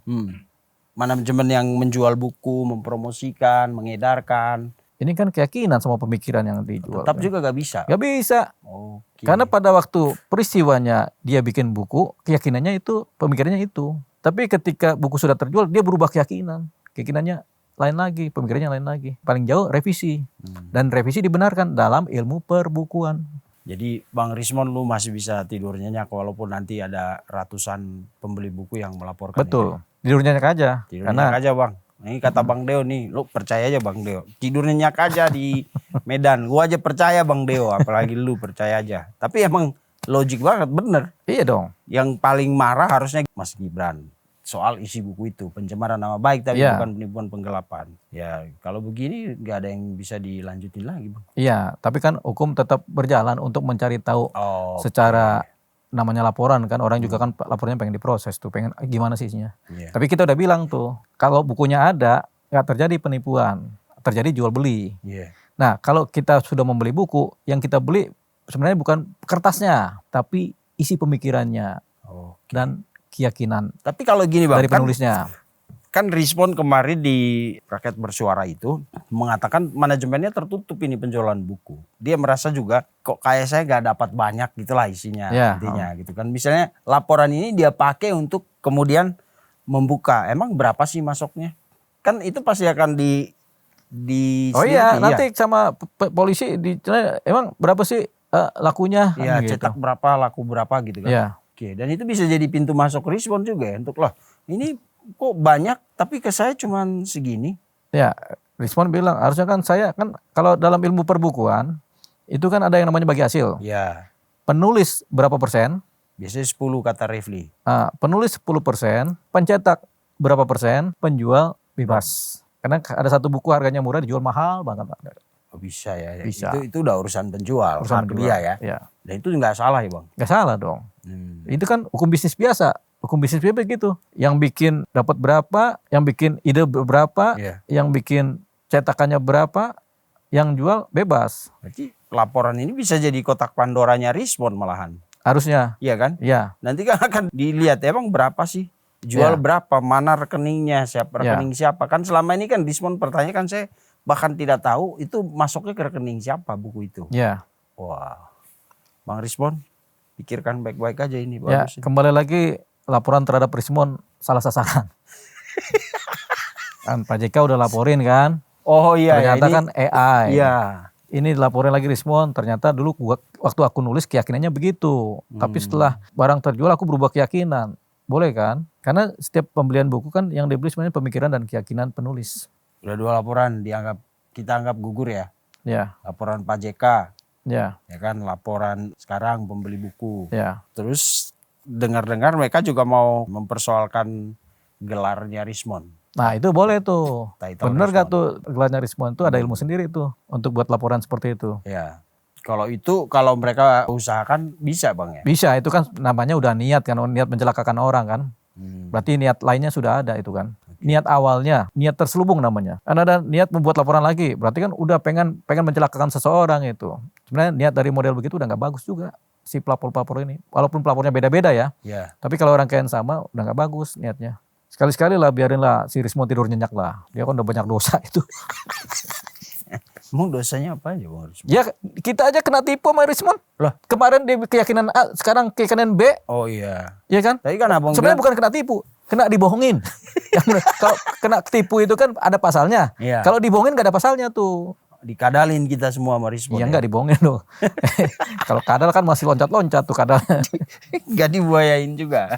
Manajemen yang menjual buku, mempromosikan, mengedarkan, Ini kan keyakinan sama pemikiran yang dijual. tetap juga gak bisa. Gak bisa. Oke. Karena pada waktu peristiwanya dia bikin buku, keyakinannya itu, pemikirannya itu. Tapi ketika buku sudah terjual, dia berubah keyakinan. Keyakinannya lain lagi, pemikirannya lain lagi. Paling jauh revisi. Dan revisi dibenarkan dalam ilmu perbukuan. Jadi Bang Rismon lu masih bisa tidur nyenyak walaupun nanti ada ratusan pembeli buku yang melaporkan. Betul. Tidur nyenyak aja. Tidur Karena nyenyak aja Bang. Ini kata Bang Deo nih, lu percaya aja Bang Deo. Tidur nyenyak aja di Medan. Gua aja percaya Bang Deo, apalagi lu percaya aja. Tapi emang logik banget, bener. Iya dong. Yang paling marah harusnya Mas Gibran. Soal isi buku itu, pencemaran nama baik tapi Iya. bukan penipuan penggelapan. Ya kalau begini nggak ada yang bisa dilanjutin lagi Bang. Iya, tapi kan hukum tetap berjalan untuk mencari tahu Oh, secara namanya laporan kan, orang juga kan laporannya pengen diproses tuh, pengen gimana sih isinya. iya. Tapi kita udah bilang tuh, kalau bukunya ada, nggak terjadi penipuan, terjadi jual beli. Iya. Nah, kalau kita sudah membeli buku, yang kita beli sebenarnya bukan kertasnya, tapi isi pemikirannya Oh. dan keyakinan Tapi kalau gini Bang, dari penulisnya. kan Respon kemarin di Rakyat Bersuara itu mengatakan manajemennya tertutup ini penjualan buku. Dia merasa juga kok kayak saya gak dapat banyak gitulah isinya Ya, intinya gitu kan. Misalnya laporan ini dia pakai untuk kemudian membuka. Emang berapa sih masuknya? Kan itu pasti akan di Oh iya, selidiki, nanti sama polisi emang berapa sih lakunya? ya, Kan gitu. cetak berapa, laku berapa gitu kan. Ya. Oke, dan itu bisa jadi pintu masuk Respon juga ya untuk loh ini kok banyak tapi ke saya cuman segini. Ya, Rismon bilang harusnya kan saya kan kalau dalam ilmu perbukuan itu kan ada yang namanya bagi hasil. Ya, Penulis berapa persen, biasanya 10 kata Refli. penulis 10%, pencetak berapa persen, penjual bebas. Karena ada satu buku harganya murah dijual mahal banget. Oh, bisa ya. Bisa. Itu udah urusan penjual, Urusan hak penjual. dia ya. Ya. Dan itu nggak salah ya Bang. Gak salah dong. Itu kan hukum bisnis biasa. Hukum bisnis biasa begitu. Yang bikin dapat berapa, yang bikin ide berapa, Iya. yang bikin cetakannya berapa, yang jual bebas. Berarti laporan ini bisa jadi kotak Pandoranya Respon malahan. Harusnya. Iya kan? Ya. Nanti kan akan dilihat emang berapa sih? Jual Ya. berapa? Mana rekeningnya? Siapa rekening siapa? Kan selama ini kan Respon pertanyaan saya bahkan tidak tahu itu masuknya ke rekening siapa buku itu. Ya. Wah. Bang Respon, pikirkan baik-baik aja ini Ya, bagus. kembali lagi laporan terhadap Rismon salah sasaran. Kan Pak JK udah laporin kan. Oh iya, Ternyata ini, kan AI. iya. Ini dilaporin lagi Rismon, ternyata dulu waktu aku nulis keyakinannya begitu. Tapi setelah barang terjual aku berubah keyakinan. Boleh kan? Karena setiap pembelian buku kan yang dibeli sebenarnya pemikiran dan keyakinan penulis. Udah 2 laporan kita anggap gugur ya. Ya, Laporan Pak JK, ya, ya kan, laporan sekarang pembeli buku. ya. Terus dengar-dengar mereka juga mau mempersoalkan gelarnya Rismon. Nah itu boleh tuh. Title Bener gak Rismon. tuh gelarnya Rismon itu ada ilmu sendiri tuh untuk buat laporan seperti itu. Ya. Kalau mereka usahakan bisa Bang ya. Bisa, itu kan namanya udah niat kan, niat mencelakakan orang kan. Berarti niat lainnya sudah ada itu kan. Niat awalnya, niat terselubung namanya. Kan ada niat membuat laporan lagi, berarti kan udah pengen mencelakakan seseorang itu. Sebenarnya niat dari model begitu udah nggak bagus juga si pelapor-pelapor ini. Walaupun pelapornya beda-beda ya, Ya. tapi kalau orang yang sama udah nggak bagus niatnya. Sekali-sekali lah biarinlah si Rismon tidur nyenyak lah. Dia kan udah banyak dosa itu. Emang dosanya apa aja Bang Rismon? Ya kita aja kena tipu sama Rismon. Lah. Kemarin dia keyakinan A, sekarang keyakinan B, Oh iya. ya kan? Tadi kan Abang Sebenarnya bilang, bukan kena tipu, kena dibohongin. Kalau kena tipu itu kan ada pasalnya. Iya. Kalau dibohongin gak ada pasalnya tuh. dikadalin kita semua sama Rismon. Iya enggak dibohongin dong. Kalau kadal kan masih loncat-loncat tuh kadalnya. Enggak dibuayain juga.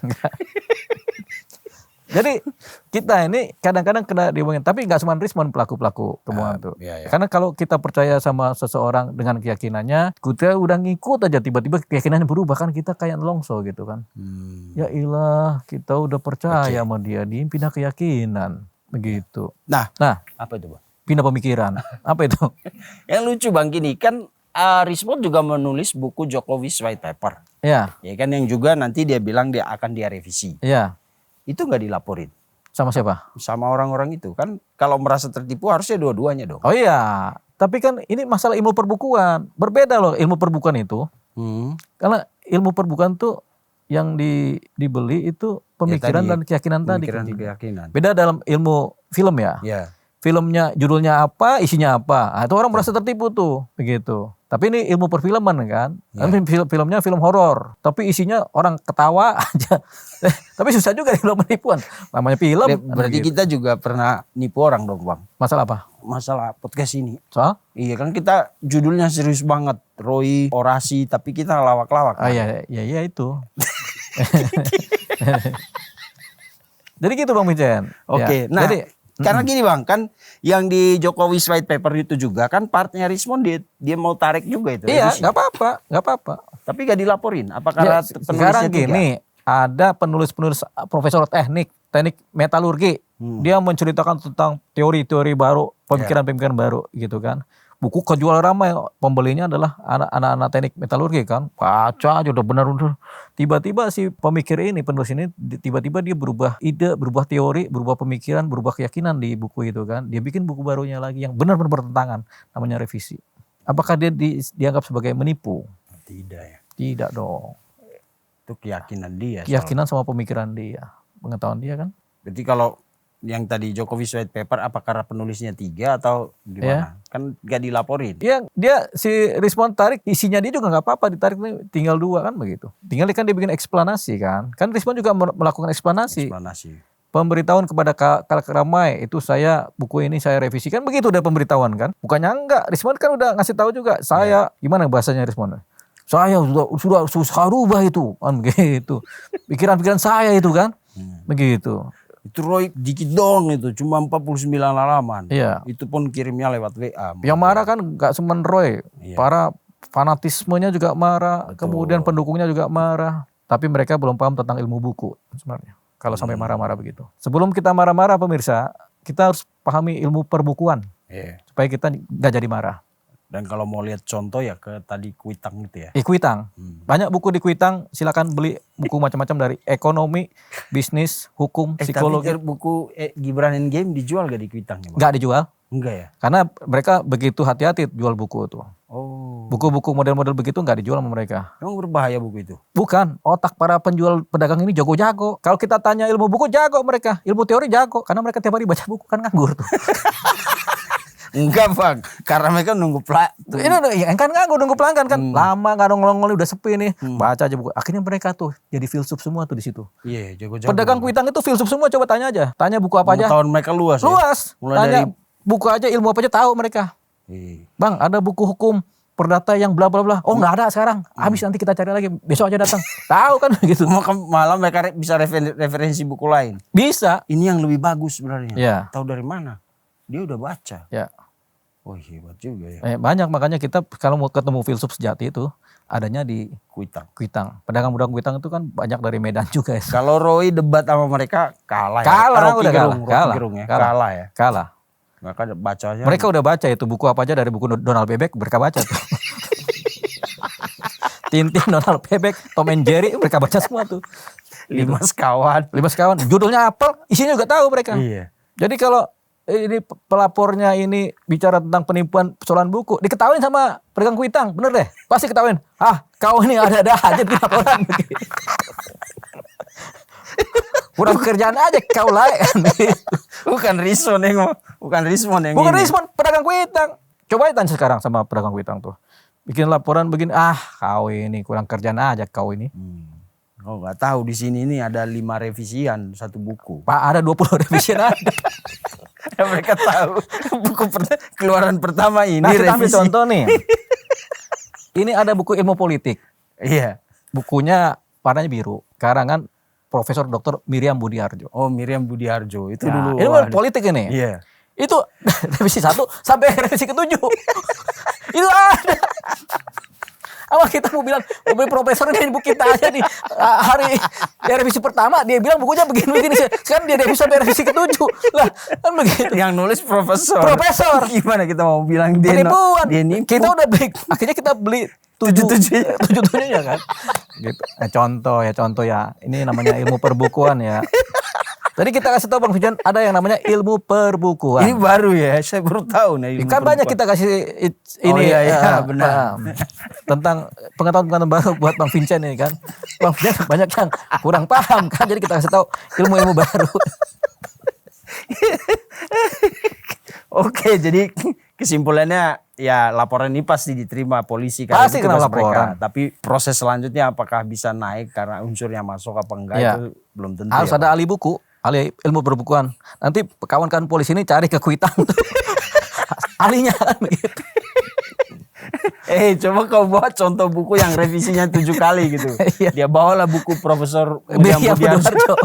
Jadi kita ini kadang-kadang kena dibohongin, tapi nggak cuma Rismon pelaku-pelaku kebohongan tuh. iya, iya. Karena kalau kita percaya sama seseorang dengan keyakinannya, kita udah ngikut aja tiba-tiba keyakinannya berubah kan kita kayak nelongso gitu kan. Ya ilah, kita udah percaya sama dia, dia pindah keyakinan begitu. Nah, Nah, apa itu Bang? pindah pemikiran. Apa itu? Yang lucu Bang gini kan Rismon juga menulis buku Jokowi's White Paper. Ya, Ya kan yang juga nanti dia bilang dia akan dia revisi. ya. Itu nggak dilaporin Sama siapa? sama orang-orang itu kan, kalau merasa tertipu harusnya dua-duanya dong. Oh iya, tapi kan ini masalah ilmu perbukuan. Berbeda loh ilmu perbukuan itu. Karena ilmu perbukuan tuh yang dibeli itu pemikiran tadi, dan keyakinan tadi. Pemikiran keyakinan. Beda dalam ilmu film ya. Ya. Filmnya judulnya apa, isinya apa. Nah, itu orang merasa tertipu tuh, begitu. Tapi ini ilmu perfilman kan. Filmnya film horor, tapi isinya orang ketawa aja. Tapi susah juga ilmu penipuan. Namanya film. Berarti gitu. kita juga pernah nipu orang dong Bang. Masalah apa? Masalah podcast ini. Soal? Iya kan kita judulnya serius banget. Roy orasi tapi kita lawak-lawak. Ah iya itu. Jadi gitu Bang Mijen. Oke, Ya. nah Jadi Karena gini Bang, kan yang di Jokowi's White Paper itu juga kan partnya Rismond dia mau tarik juga itu. Iya, revisi. nggak apa-apa. Tapi gak dilaporin. Apa Ya, karena sekarang penulisnya gini, ada penulis-penulis profesor teknik metalurgi, dia menceritakan tentang teori-teori baru, pemikiran-pemikiran baru gitu kan. Buku kejual ramai, pembelinya adalah anak-anak teknik metalurgi kan. Baca aja udah benar-benar. Tiba-tiba si pemikir ini, penulis ini tiba-tiba dia berubah ide, berubah teori, berubah pemikiran, berubah keyakinan di buku itu kan. Dia bikin buku barunya lagi yang benar-benar bertentangan, namanya revisi. Apakah dia dianggap sebagai menipu? Tidak ya. Tidak dong. Itu keyakinan dia. Keyakinan sama pemikiran dia, pengetahuan dia kan. Berarti kalau yang tadi Jokowi's White Paper apa karena penulisnya 3 atau gimana? Kan gak dilaporin. Dia si Rismond tarik, isinya dia juga nggak apa-apa, ditarik nih tinggal 2 kan begitu. Tinggal kan dia bikin eksplanasi kan. Kan Rismond juga melakukan eksplanasi. Pemberitahuan kepada kalayak ramai, itu buku ini saya revisi kan begitu, udah pemberitahuan kan. Bukannya enggak, Rismond kan udah ngasih tahu juga. Gimana bahasanya Rismond? Saya sudah rubah itu kan begitu. Pikiran-pikiran saya itu kan. Begitu. Itu Roy dikit dong itu, cuma 49 halaman. Iya. Itu pun kirimnya lewat WA. Yang marah kan gak cuma Roy, para fanatismenya juga marah, kemudian pendukungnya juga marah. Tapi mereka belum paham tentang ilmu buku sebenarnya. Kalau sampai marah-marah begitu. Sebelum kita marah-marah pemirsa, kita harus pahami ilmu perbukuan. Supaya kita gak jadi marah. Dan kalau mau lihat contoh ya ke tadi Kuitang gitu ya. Kuitang. Banyak buku di Kuitang, silakan beli buku macam-macam dari ekonomi, bisnis, hukum, psikologi. Tapi buku Gibran Endgame dijual gak di Kuitang? Gak dijual. Enggak ya? Karena mereka begitu hati-hati jual buku itu. Oh. Buku-buku model-model begitu nggak dijual sama mereka. Emang berbahaya buku itu? Bukan, otak para penjual pedagang ini jago-jago. Kalau kita tanya ilmu buku jago mereka, ilmu teori jago. Karena mereka tiap hari baca buku kan nganggur tuh. Enggak Bang, karena mereka nunggu Ini kan nganggur nunggu pelanggan kan. Lama nggak nongol-nongol udah sepi nih. Baca aja buku. Akhirnya mereka tuh jadi filsuf semua tuh di situ. Iya, jago-jago. Pedagang Kuitang itu filsuf semua, coba tanya aja. Tanya buku apa aja. Pengetahuan mereka luas. Luas. Ya? Mulai Tanya dari buku aja, ilmu apa aja tahu mereka. Bang, ada buku hukum perdata yang bla bla bla. Oh, nggak ada sekarang. Habis nanti kita cari lagi. Besok aja datang. Tahu kan gitu. Malah mereka bisa referensi buku lain. Bisa. Ini yang lebih bagus sebenarnya. Ya. Tahu dari mana? Dia udah baca. Ya. Oh, hebat juga ya. Banyak, makanya kita kalau mau ketemu filsuf sejati itu adanya di Kuitang. Pedagang Kuitang itu kan banyak dari Medan juga ya. Kalau Roy debat sama mereka kalah ya. Kalah ya. Kalah. Maka bacanya. Mereka udah baca itu buku apa aja dari buku Donald Bebek, mereka baca tuh. Tintin, Donald Bebek, Tom and Jerry, mereka baca semua tuh. 5 sekawan. Judulnya apa? Isinya juga tahu mereka. Iya. Jadi kalau ini pelapornya ini bicara tentang penipuan persoalan buku, diketawain sama pedagang Kuitang, bener deh, pasti ketawain. Kau ini ada aja di laporan. Udah pekerjaan aja kau layak. Bukan Rismond yang Bukan Rismond, pedagang Kuitang. Coba tanya sekarang sama pedagang Kuitang tuh. Bikin laporan begini, kau ini kurang kerjaan aja kau ini. Oh, nggak tahu di sini ini ada 5 revisian satu buku. Pak, ada 20 revisian ada. Mereka tahu buku keluaran pertama ini. Nah, kita ambil contoh nih. Ini ada buku ilmu politik. Iya. Bukunya warnanya biru. Karangan Profesor Dr. Miriam Budiarjo. Oh, Miriam Budiarjo itu dulu. Ini politik ini. Iya. Itu revisi 1 sampai revisi ke-7. Itu ada. Awal kita mau bilang, profesor ini buku kita aja nih. Hari revisi pertama dia bilang bukunya begini-begini. Sekarang dia revisi sampai revisi ke-7. Lah, kan begitu. Yang nulis profesor. Gimana kita mau bilang dia nipu? Kita udah beli, akhirnya kita beli 7-7-nya kan. Gitu. Contoh ya. Ini namanya ilmu perbukuan ya. Tadi kita kasih tahu Bang Fijan ada yang namanya ilmu perbukuan. Ini baru ya, saya baru tahu nih. Kan banyak kita kasih ini benar. Tentang pengetahuan baru buat Bang Vincent ini kan. Bang Vincent banyak yang kurang paham kan, jadi kita kasih tahu ilmu-ilmu baru. Oke, jadi kesimpulannya ya laporan ini pasti diterima polisi karena pasti kena laporan. Tapi proses selanjutnya apakah bisa naik karena unsurnya masuk apa enggak itu belum tentu. Harus ada ahli buku. Ahli ilmu perbukuan. Nanti kawan-kawan polisi ini cari ke Kuitang tuh. Ahlinya kan begitu. Coba kau buat contoh buku yang revisinya 7 kali gitu. Dia bawalah buku Profesor Miriam Budiarjo.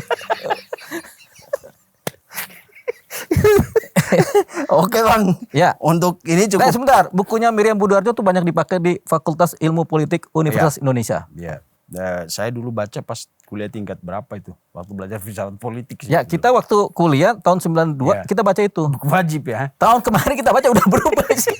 Oke Bang. Ya. Untuk ini cukup. Sebentar, bukunya Miriam Budiarjo tuh banyak dipakai di Fakultas Ilmu Politik Universitas Indonesia. Ya. Saya dulu baca pas kuliah tingkat berapa itu, waktu belajar filsafat politik sih. Ya, kita waktu kuliah tahun 92 Ya. kita baca itu. Buku wajib ya. Tahun kemarin kita baca udah berubah sih.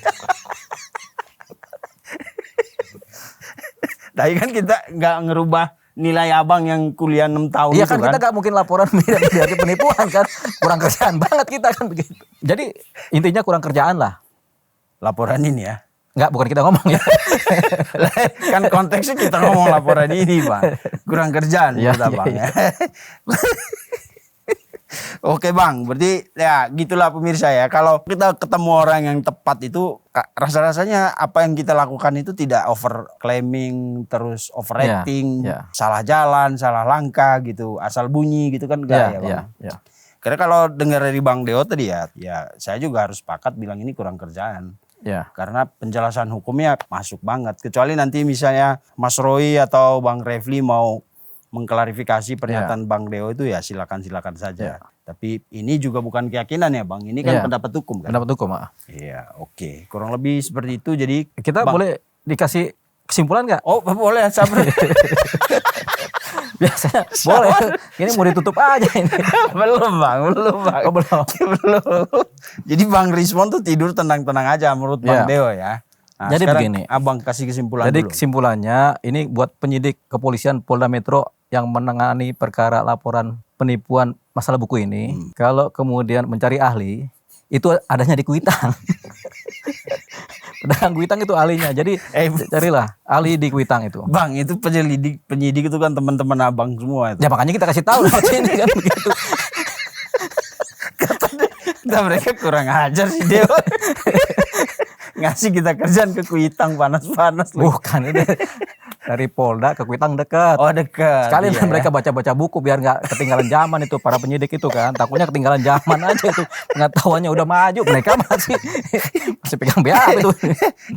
Tapi kan kita nggak ngerubah nilai abang yang kuliah 6 tahun Iya itu kan kita gak mungkin laporan dari penipuan kan. Kurang kerjaan banget kita kan begitu. Jadi intinya kurang kerjaan lah. Laporan ini ya. Enggak, bukan kita ngomong ya. Kan konteksnya kita ngomong laporan ini Bang. Kurang kerjaan Iya, kita iya, Bang ya. Oke Bang, berarti ya gitulah pemirsa ya. Kalau kita ketemu orang yang tepat itu rasa-rasanya apa yang kita lakukan itu tidak over claiming, terus overacting, Ya, ya. salah jalan, salah langkah gitu, asal bunyi gitu kan enggak ya Bang. Ya. Karena kalau dengar dari Bang Deo tadi ya saya juga harus sepakat bilang ini kurang kerjaan. Ya. Karena penjelasan hukumnya masuk banget. Kecuali nanti misalnya Mas Roy atau Bang Refli mau mengklarifikasi pernyataan Bang Deo itu ya silakan saja. Tapi ini juga bukan keyakinan ya Bang. Ini kan pendapat hukum kan. Pendapat hukum. Iya, oke. Kurang lebih seperti itu. Jadi Kita Bang, boleh dikasih kesimpulan nggak? oh boleh sabar. Biasanya boleh. Ini mau ditutup aja ini. belum Bang. Oh, belum. Belum. Jadi Bang Rismon tuh tidur tenang-tenang aja menurut Bang Deo ya. Nah, Jadi sekarang begini. Abang kasih kesimpulan Jadi dulu. kesimpulannya ini buat penyidik kepolisian Polda Metro yang menangani perkara laporan penipuan masalah buku ini. Kalau kemudian mencari ahli, itu adanya di Kuitang. Pedagang Kuitang itu ahlinya. Jadi carilah ahli di Kuitang itu. Bang, itu penyidik itu kan teman-teman abang semua itu. Ya makanya kita kasih tahu lewat sini kan begitu. Kata mereka kurang ajar sih Deo. Ngasih kita kerjaan ke Kuitang panas-panas. Bukan itu dari Polda ke Kuitang dekat. Oh dekat. Sekali iya, mereka baca-baca buku biar nggak ketinggalan zaman itu para penyidik itu kan. Takutnya ketinggalan zaman aja itu. Pengetahuannya udah maju, mereka masih pegang BAP itu.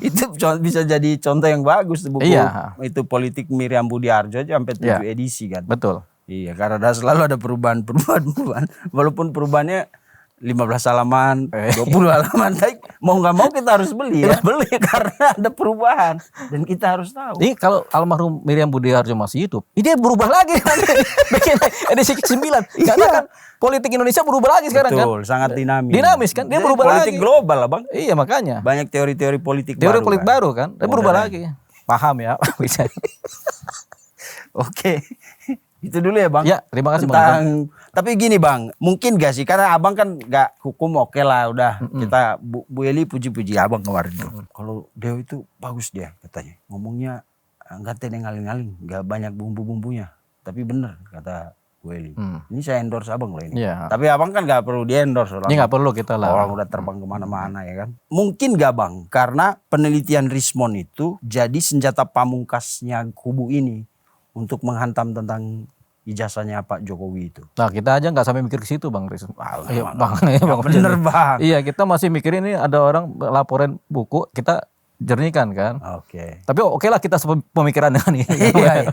Itu bisa jadi contoh yang bagus tuh buku. Iya. Itu politik Miriam Budiarjo aja sampai 7 edisi kan. Betul. Iya, karena selalu ada perubahan. Walaupun perubahannya 15 halaman, 20 halaman, tapi mau nggak mau kita harus beli ya. Beli Karena ada perubahan dan kita harus tahu. Ini kalau almarhum Miriam Budiarjo masih hidup, ini dia berubah lagi nanti. Bikin edisi 9. Karena kan politik Indonesia berubah lagi sekarang kan. Betul, sangat dinamis. Dinamis kan, dia berubah politik lagi. global lah Bang. Iya makanya. Banyak teori-teori politik Teori baru. politik kan. baru kan, dia berubah lagi. Paham ya? Bisa. Oke. Itu dulu ya Bang. Ya, terima kasih Bang. Tapi gini Bang, mungkin gak sih karena Abang kan gak hukum oke lah udah. Kita Bu Eli puji-puji Abang kemarin tuh. Kalau Deo itu bagus dia katanya. Ngomongnya enggak ngaling-ngaling, enggak banyak bumbu-bumbunya. Tapi bener kata Bu Eli. Ini saya endorse Abang loh ini. Iya. Tapi Abang kan gak perlu di endorse orang. Ini nggak perlu kita lah. Orang udah terbang kemana-mana ya kan. Mungkin gak Bang, karena penelitian Rismon itu jadi senjata pamungkasnya kubu ini untuk menghantam tentang ijazahnya Pak Jokowi itu. Nah kita aja nggak sampai mikir ke situ Bang Riz. Iya Bang. Bener Bang. Iya kita masih mikirin ini ada orang laporan buku kita jernihkan kan. Oke. Tapi oke lah kita pemikiran dengan ini. Iya.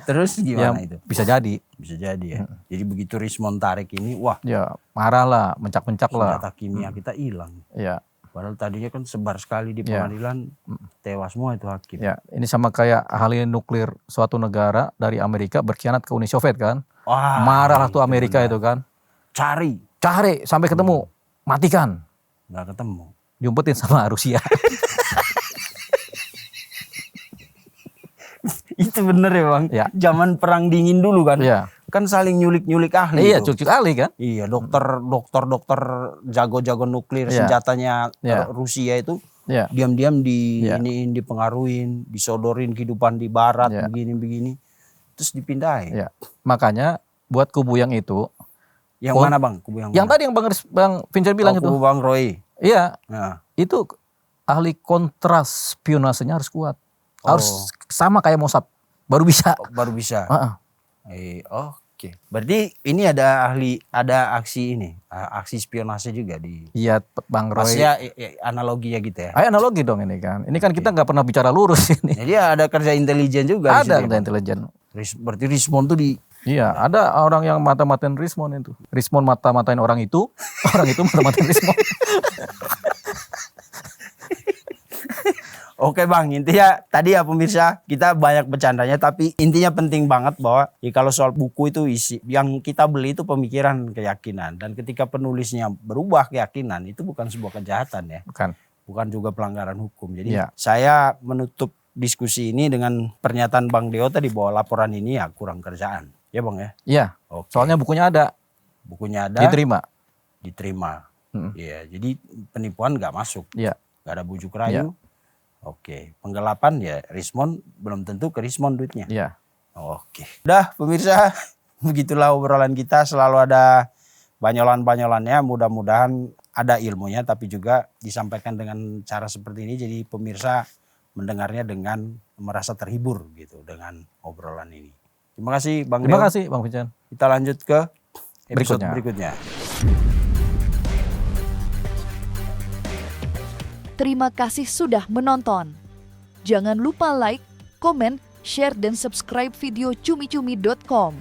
Terus Ya, gimana itu? bisa jadi. Bisa jadi ya. Jadi begitu Rismon tarik ini, wah Ya marah lah, mencak-mencak lah. senjata kimia kita hilang. Iya. Padahal tadinya kan sebar sekali di pengadilan, tewas semua itu hakim. Ya, ini sama kayak ahli nuklir suatu negara dari Amerika berkhianat ke Uni Soviet kan. Wah, Marah lah tuh Amerika itu kan. cari, Cari sampai ketemu, matikan. nggak ketemu. Diumpetin sama Rusia. Itu bener ya Bang. Ya. Zaman perang dingin dulu kan. Iya. Kan saling nyulik-nyulik ahli Iya, itu. cucuk ahli kan. Iya, dokter jago-jago nuklir Iya. senjatanya Iya. Rusia itu Iya. diam-diam Iya. iniin, dipengaruhin, disodorin kehidupan di barat Iya. begini-begini. Terus dipindahin. Ya, makanya buat kubu yang itu, Yang mana Bang? Kubu yang yang mana? tadi yang Bang Vincent bilang itu, Kubu Bang Roy. iya, Nah, itu ahli kontraspionasenya harus kuat, harus sama kayak Mossad, baru bisa. baru bisa. Heeh. Oke. Berarti ini ada aksi ini, aksi spionase juga di. Iya, Bang Roy. Pasnya analogi ya gitu ya. Ayo analogi dong ini kan. Ini kan kita nggak pernah bicara lurus ini. Jadi ada kerja intelijen juga. di Ada situ ya, Bang? intelijen. Berarti Rismon tuh Iya, ada orang yang mata-matain Rismon itu. Rismon mata-matain orang itu mata-matain Rismon. Oke Bang, intinya tadi ya pemirsa, kita banyak bercandanya tapi intinya penting banget bahwa ya kalau soal buku itu isi yang kita beli itu pemikiran, keyakinan, dan ketika penulisnya berubah keyakinan itu bukan sebuah kejahatan ya. Bukan juga pelanggaran hukum. Jadi saya menutup diskusi ini dengan pernyataan Bang Deo tadi bahwa laporan ini ya kurang kerjaan. Ya Bang ya? Iya. Oke. Soalnya bukunya ada. Bukunya ada. Diterima. Iya, jadi penipuan nggak masuk. Iya. Nggak ada bujuk rayu. Oke, penggelapan ya Rismon belum tentu ke Rismon duitnya. Iya. Oke. Udah pemirsa, begitulah obrolan kita, selalu ada banyolan-banyolannya, mudah-mudahan ada ilmunya tapi juga disampaikan dengan cara seperti ini jadi pemirsa mendengarnya dengan merasa terhibur gitu dengan obrolan ini. Terima kasih Bang Deo. Terima kasih Bang Vincent. Kita lanjut ke episode berikutnya. Terima kasih sudah menonton. Jangan lupa like, komen, share, dan subscribe video cumi-cumi.com.